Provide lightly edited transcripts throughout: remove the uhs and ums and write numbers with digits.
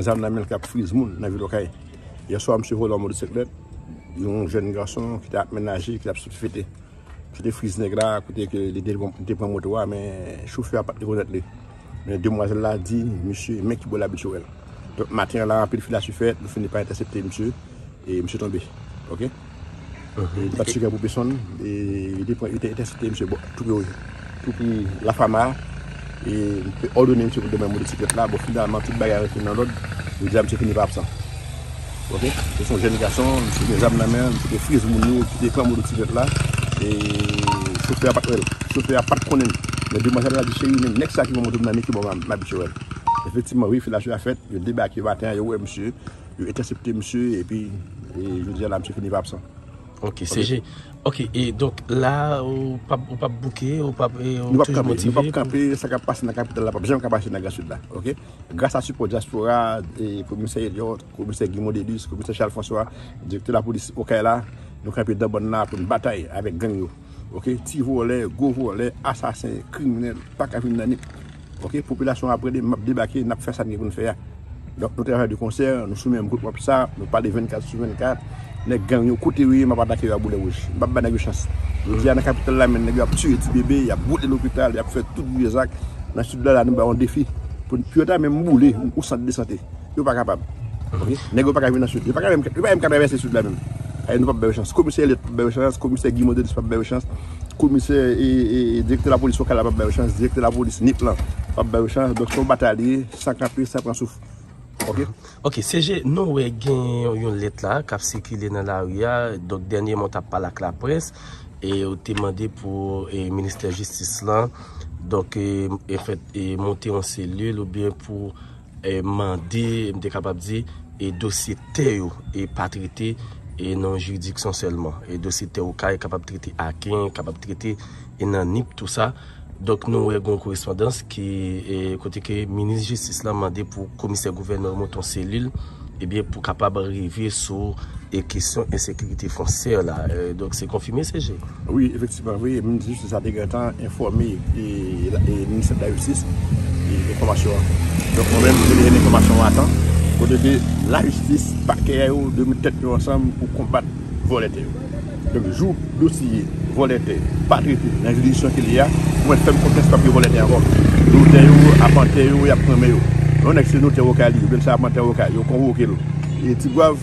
qui ont un cap frise moun dans ville Okaï. Hier soir monsieur volé en motocyclette, un jeune garçon qui a aménagé qui a fêté. C'était frise nègre côté que les était prend moto mais chauffeur a pas de connaître lui. Mais demoiselle là dit monsieur mec qui boit l'habituel. Donc matin là rapide fil a fait, il finit par intercepter monsieur et monsieur tombé. OK? Il pas de pour personne et il était intercepté monsieur tout pris la femme et ordonné monsieur de même motocyclette là bon finalement toute bagarre est dans l'ordre il dit monsieur fini pas absent. OK, c'est son jeune garçon monsieur des âmes la main monsieur frise moun qui prend motocyclette là et chauffeur pas de connaître mais demoiselle a dit chérie mais next ça qui moto dans qui bon m'habituel. Effectivement oui il a fait il débarqué matin il ouais monsieur il intercepté monsieur et puis je dis là monsieur fini pas absent. OK, CG. OK, et donc là, on pas booker, on pas camper, ça passe dans la capitale là, pas besoin de passer dans la sud là, OK? Grâce à support diaspora et commissaire Eliot, commissaire Guimond Delis, commissaire Charles François, directeur de la police au là, nous camper dans bonne là pour une bataille avec gang yo. OK? Ti volé, go volé, assassin, criminel, pas qu'à venir dans OK? Population après débarquer, n'a fait ça pour nous faire. Donc nous travaillons du concert, nous soumettons un groupe comme ça, nous parlons 24/24. Les gangs ont côté oui m'a pas attaqué à boulet rouge pas de chance je dis à la capitale là mais nèg a tué petit bébé il a bouté l'hôpital il a fait tout les actes dans sud là nous un défi pour piota même bouler au centre de santé il pas capable OK nèg pas venir dans sud il pas même traverser sud là même et nous pas de chance commissaire pas de chance commissaire Guimond Delis pas de chance commissaire et directeur de la police locale pas de chance directeur de la police NIP là pas de chance donc son bataille sans camper ça prend souffle. OK, CG, nous avons une lettre là qui a circulé dans la rue. Donc, dernièrement, tu as parlé avec la presse et on t'a demandé pour le ministère de la Justice là. Donc, monter en cellule ou bien pour demander, capable de dire, et dossier terre et pas traité et non juridiction seulement. Et dossier terre est capable de traiter à quelqu'un, capable de traiter et non NIP, tout ça. Donc nous avons une correspondance qui est côté que le ministre de la Justice l'a demandé pour le commissaire gouverneur monter en cellule et bien pour capable arriver sur les questions de sécurité foncière là. Donc c'est confirmé CG. Oui, effectivement, oui, le ministre de la Justice a déjà informé le ministère de la Justice et l'information. Donc moi-même je donne l'information à temps pour que la justice paquet de mettre tête ensemble pour combattre volonté. Donc jour dossier volonté pas traité dans la juridiction qu'il y a pour faire conteste papier volonté encore nous à panter yo y a premier yo on est nous terre au cali ben ça panter au cali yo convoquer et tu dois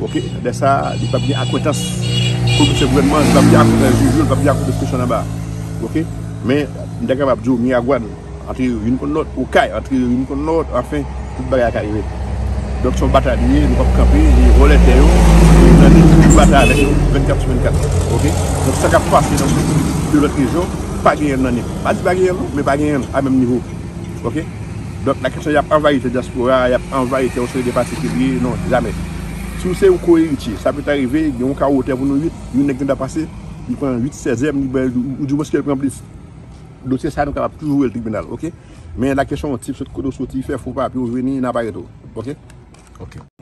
OK de ça il pas bien acquaintance pour ce gouvernement pas bien acquaintance pas bien acquaintance question en bas OK mais on est capable de jouer miagouane entre une contre l'autre au cali entre une contre l'autre enfin toute bagarre arriver donc son bataillé nous pas camper et volonté yo dans bataille avec 24/24 OK donc ça qui passe dans l'autre région pas gagner non pas gagner mais pas gagner à même niveau OK donc la question il y a envahi la diaspora il y a envahi les autorités particuliers non jamais si c'est un co-héritier ça peut arriver il y a un cas hôtel pour nous 8 une nèg qui passer il prend 8 16e ou du moins qu'il prend plus dossier ça nous capable toujours le tribunal OK mais la question type ce code sorti faire faut pas pour venir n'a pas retour OK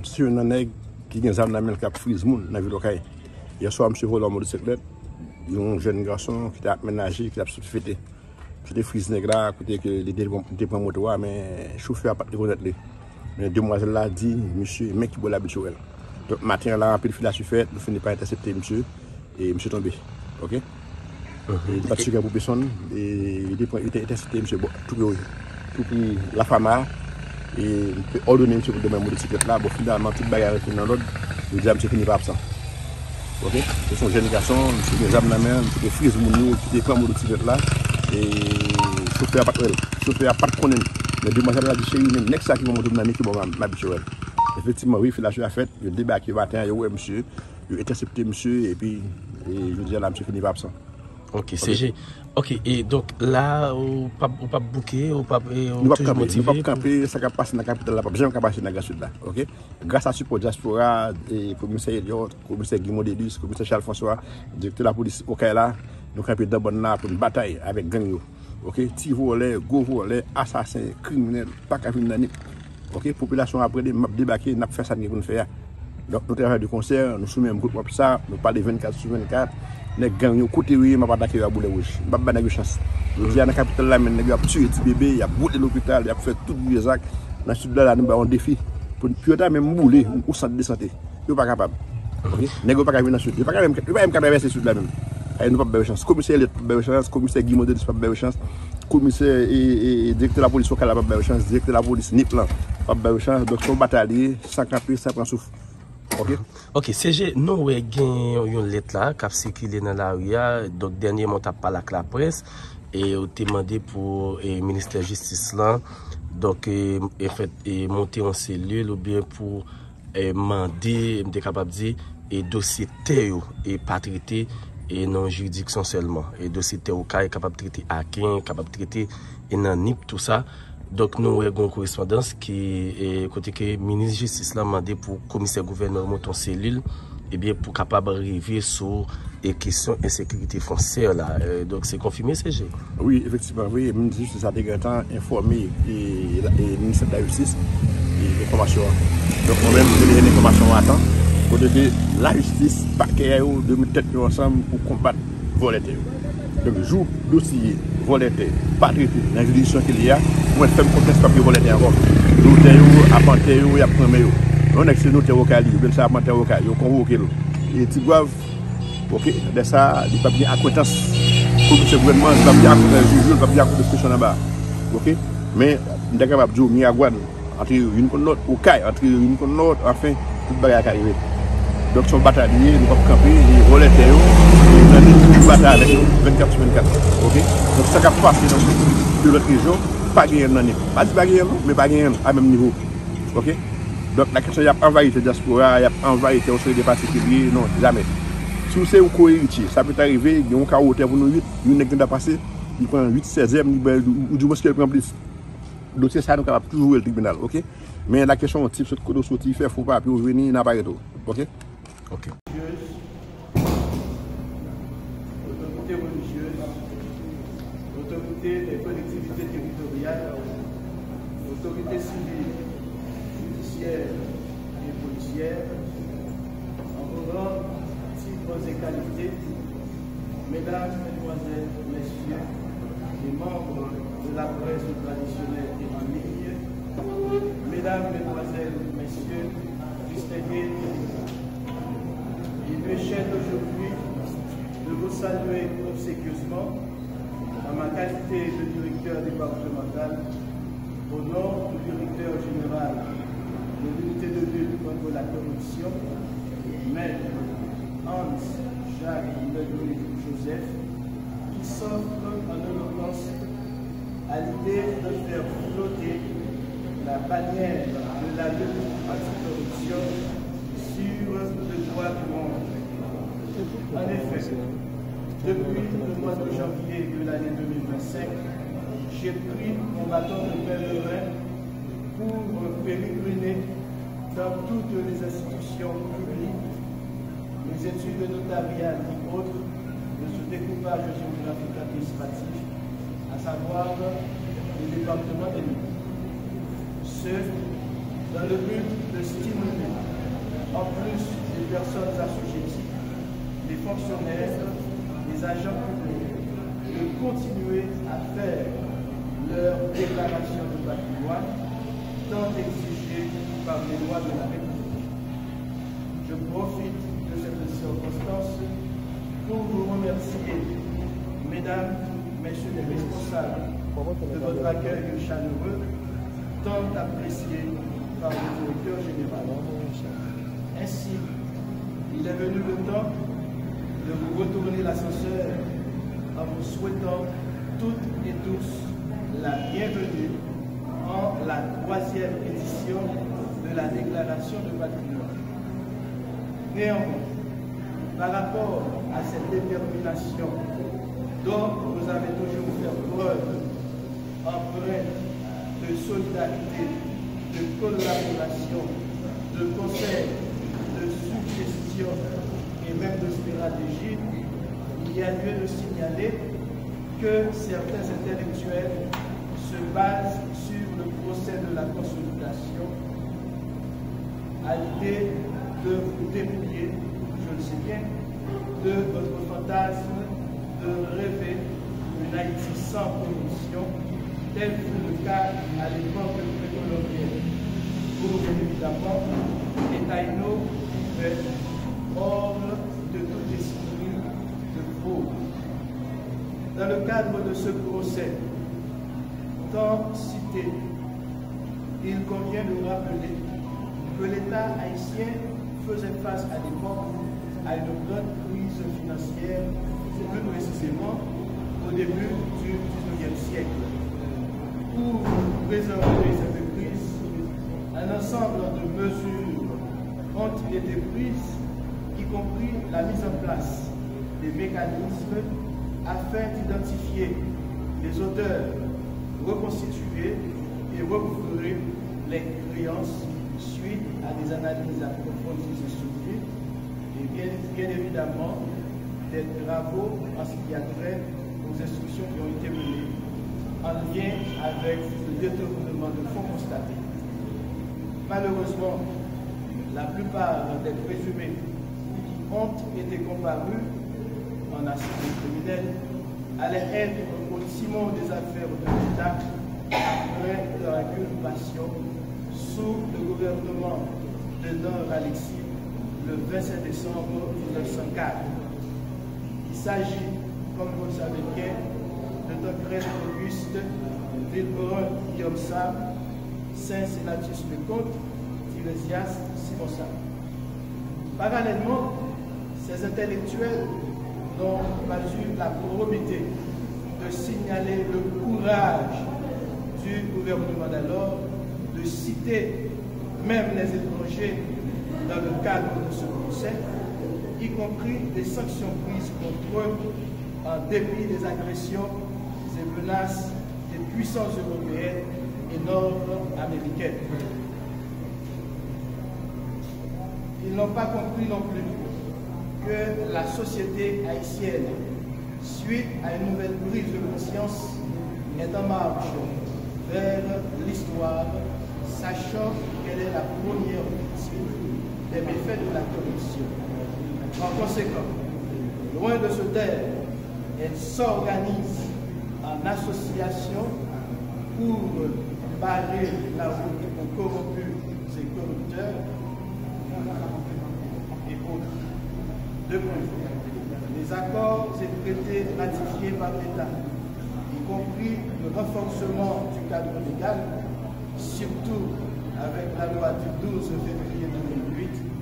si un nèg qui ont un cap frise moun dans ville Okaï. Hier soir monsieur volé en motocyclette, un jeune garçon qui a aménagé qui a fêté. C'était frise nègre côté que les était prend moto mais chauffeur a pas de connaître lui. Mais demoiselle là dit monsieur mec qui boit l'habituel. Donc matin là rapide fil a fait, il finit par intercepter monsieur et monsieur tombé. OK il pas de pour personne et il était intercepté monsieur tout pris la femme et ordonné monsieur de même motocyclette là bon finalement toute bagarre est dans l'ordre il dit monsieur fini pas absent. OK c'est son jeune garçon monsieur des âmes la main monsieur frise moun qui prend motocyclette là et chauffeur pas de connaître mais demoiselle a dit chérie mais next ça qui moto dans qui bon m'habituel. Effectivement oui il a fait il débarqué matin il ouais monsieur il intercepté monsieur et puis je dis là monsieur fini pas absent. OK, CG. OK, et donc là, on pas booker, on pas camper, ça passe dans la capitale là, pas besoin de passer dans la sud là, OK? Grâce à support diaspora et commissaire Eliot, commissaire Guimond Delis, commissaire Charles François, directeur de la police au là, nous camper dans bonne là pour une bataille avec gang yo. OK? Ti volé, go volé, assassin, criminel, pas qu'à venir dans OK? Population après débarquer, n'a fait ça pour nous faire. Donc nous travaillons du concert, nous soumettons un groupe comme ça, nous parlons 24/24. Les gangs ont côté oui m'a pas attaqué à boulet rouge pas de chance je dis à la capitale là mais nèg a tué petit bébé il a bouté l'hôpital il a fait tout les actes Dans le sud là, nous avons un défi. Pour ne même bouler au centre de santé. Nous pas capable. OK? Nous pas capable dans le sud. Nous pas même traverser le sud là même. Nous pas de chance. Commissaire pas de chance, commissaire Guy Modèle pas de chance. Commissaire et directeur de la police locale pas de chance, directeur de la police NIP là pas de chance. Donc son bataille, ça camper, ça prend souffle. OK? Ok, CG, nous avons une lettre là, qui a circulé dans la rue. Donc, dernièrement, tu as parlé avec la presse et on t'a demandé pour le ministère de la Justice là, donc, monter en cellule ou bien pour demander, capable de dire, et dossier terre et pas traité et non juridiction seulement. Et dossier terre est capable de traiter à capable de traiter et non NIP, tout ça. Donc, nous avons une correspondance qui est côté que le ministre de la Justice l'a demandé pour le commissaire gouverneur monter en cellule et bien pour capable arriver sur les questions d'insécurité foncière là. Donc, c'est confirmé, CG? Oui, effectivement, oui. Le ministre de la Justice a déjà informé le ministre de la Justice et l'information. Donc, moi-même, je donne l'information à temps pour que la justice, paquet de mettre tête ensemble pour combattre volontaire. Donc, jour dossier volontaire, pas traité dans la juridiction qu'il y a, moi, je fais me conteste papier volontaire encore. Nous, à panter, il y a premier. On a que nous, au Cali, bien ça, à panter au Cali, on convoque. Et tu dois, ok, de ça, il n'y a pas bien acquaintance. Comme ce gouvernement, il n'y a pas bien acquaintance, il n'y a pas bien acquaintance de pression là-bas. Ok, mais on est capable de dire, il entre une contre l'autre, au Cali, entre une contre l'autre, enfin, tout le bagage arrive. Donc, son bataillé, nous avons campé, les volontaires, nous avons une bataille avec 24 sur 24. Ok? Donc, ça qui passe dans l'autre région, pas gagner dans le pas de gagner, mais pas gagner à même niveau. Ok? Donc, la question, il y a envahi la diaspora, il y a envahi les particuliers, non, jamais. Si vous êtes un co-héritier, ça peut arriver, il y a un cas où pour nous 8, il y a un passé, il prend 8, 16e, ou du moins qu'il prend plus. Donc, c'est ça, nous sommes toujours jouer le tribunal. Ok? Mais la question, type, ce que nous sortir, il faut pas, puis venir, il n'a pas de tout. Ok? Ok. Autorité religieuse, autorité des collectivités territoriales, autorité civile, judiciaire et policière, en vos rangs, titres et qualités, mesdames, mesdemoiselles, messieurs, les membres de la presse traditionnelle et en ligne, mesdames, mesdemoiselles, messieurs, distingués, il me chaîne aujourd'hui de vous saluer obséquieusement en ma qualité de directeur départemental au nom du directeur général de l'unité de lutte contre la corruption, Maître Hans-Jacques Ledoué Joseph, qui s'offre en éloquence à l'idée de faire flotter la bannière de la lutte anticorruption sur le droit du monde. En effet, depuis le mois de janvier de l'année 2025, j'ai pris mon bâton de pèlerin pour pérégriner dans toutes les institutions publiques, les études de notariat et autres de ce découpage géographique administratif, à savoir le département des Liens. Ce, dans le but de stimuler, en plus des personnes assujetties, les fonctionnaires, les agents publics, de continuer à faire leur déclaration de patrimoine, tant exigée par les lois de la République. Je profite de cette circonstance pour vous remercier, mesdames, messieurs les responsables, de votre accueil chaleureux, tant apprécié par le directeur général. Ainsi, il est venu le temps de vous retourner l'ascenseur en vous souhaitant toutes et tous la bienvenue en la 3e édition de la déclaration de patrimoine. Néanmoins, par rapport à cette détermination dont vous avez toujours fait preuve, empreinte de solidarité, de collaboration, de conseil, de suggestion et même de stratégie, il y a lieu de signaler que certains intellectuels se basent sur le procès de la consolidation à l'idée de vous dépouiller, je le sais bien, de votre fantasme de rêver une Haïti sans corruption, tel fut le cas à l'époque précolombienne. pour, bien évidemment, les taïnos hors de toute discipline de fraude. Dans le cadre de ce procès, tant cité, il convient de rappeler que l'État haïtien faisait face à l'époque à une grande crise financière, plus précisément au début du XIXe siècle. Pour préserver cette crise, un ensemble de mesures ont été prises, y compris la mise en place des mécanismes afin d'identifier les auteurs, reconstituer et recouvrer les créances suite à des analyses approfondies et structurées et bien évidemment des travaux en ce qui a trait aux instructions qui ont été menées en lien avec le détournement de fonds constatés. Malheureusement, la plupart des présumés ont été comparus en assises criminelles, allaient être au ciment des affaires de l'État après leur inculpation sous le gouvernement de Don Alexis le 27 décembre 1904. Il s'agit, comme vous le savez bien, de Tancrède Auguste, Villebrun Guillaume Sam, Saint-Sénatus Lecomte, Tiresias Simon Sam. Parallèlement, ces intellectuels n'ont pas eu la probité de signaler le courage du gouvernement d'alors de citer même les étrangers dans le cadre de ce procès, y compris des sanctions prises contre eux en dépit des agressions et menaces des puissances européennes et nord-américaines. Ils n'ont pas compris non plus que la société haïtienne, suite à une nouvelle prise de conscience, est en marche vers l'histoire, sachant qu'elle est la première victime des méfaits de la corruption. En conséquence, loin de se taire, elle s'organise en association pour barrer la route aux corrompus et corrupteurs et autres. De plus, les accords et traités ratifiés par l'État, y compris le renforcement du cadre légal, surtout avec la loi du 12 février 2008,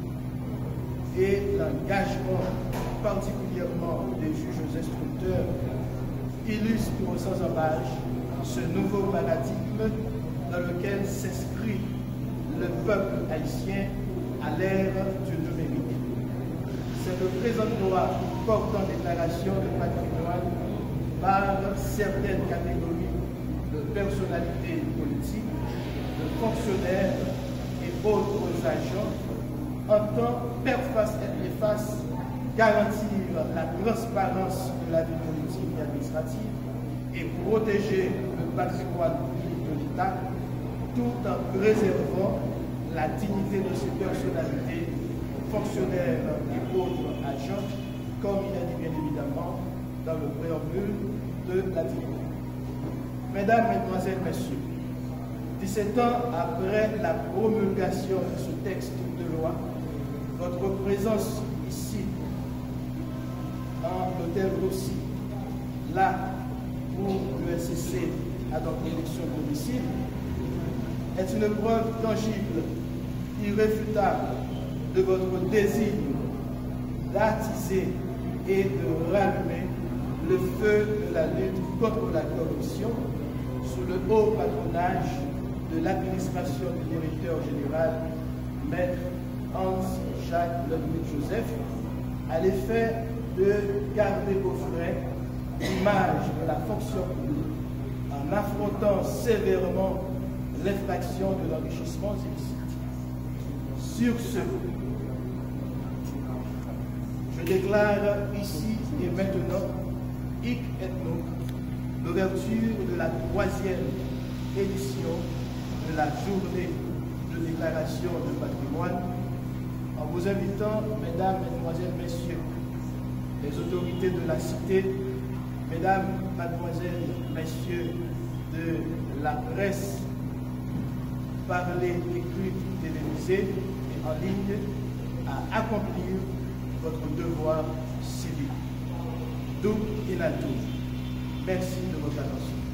et l'engagement particulièrement des juges instructeurs, illustrent sans embâche ce nouveau paradigme dans lequel s'inscrit le peuple haïtien à l'ère du numérique. C'est le présent loi portant déclaration de patrimoine par certaines catégories de personnalités politiques, de fonctionnaires et autres agents entend faire face et face, garantir la transparence de la vie politique et administrative et protéger le patrimoine public de l'État tout en préservant la dignité de ses personnalités, fonctionnaires et autres agents, comme il a dit bien évidemment dans le préambule de la vidéo. Mesdames, Mesdemoiselles, Messieurs, 17 ans après la promulgation de ce texte de loi, votre présence ici, en l'hôtel Rossi, là où l'USCC a donc l'élection de domicile, est une preuve tangible, irréfutable de votre désir d'attiser et de rallumer le feu de la lutte contre la corruption sous le haut patronage de l'administration du directeur général, Maître Hans-Jacques Ludwig Joseph, à l'effet de garder au frais l'image de la fonction publique en affrontant sévèrement l'infraction de l'enrichissement illicite. Sur ce, je déclare ici et maintenant, hic et nunc, l'ouverture de la 3e édition de la journée de déclaration de patrimoine, en vous invitant, mesdames, mesdemoiselles, messieurs, les autorités de la cité, mesdames, mademoiselles, messieurs de la presse, parler, écrire, téléviser et en ligne, à accomplir votre devoir civique. D'où Inaltou. Merci de votre attention.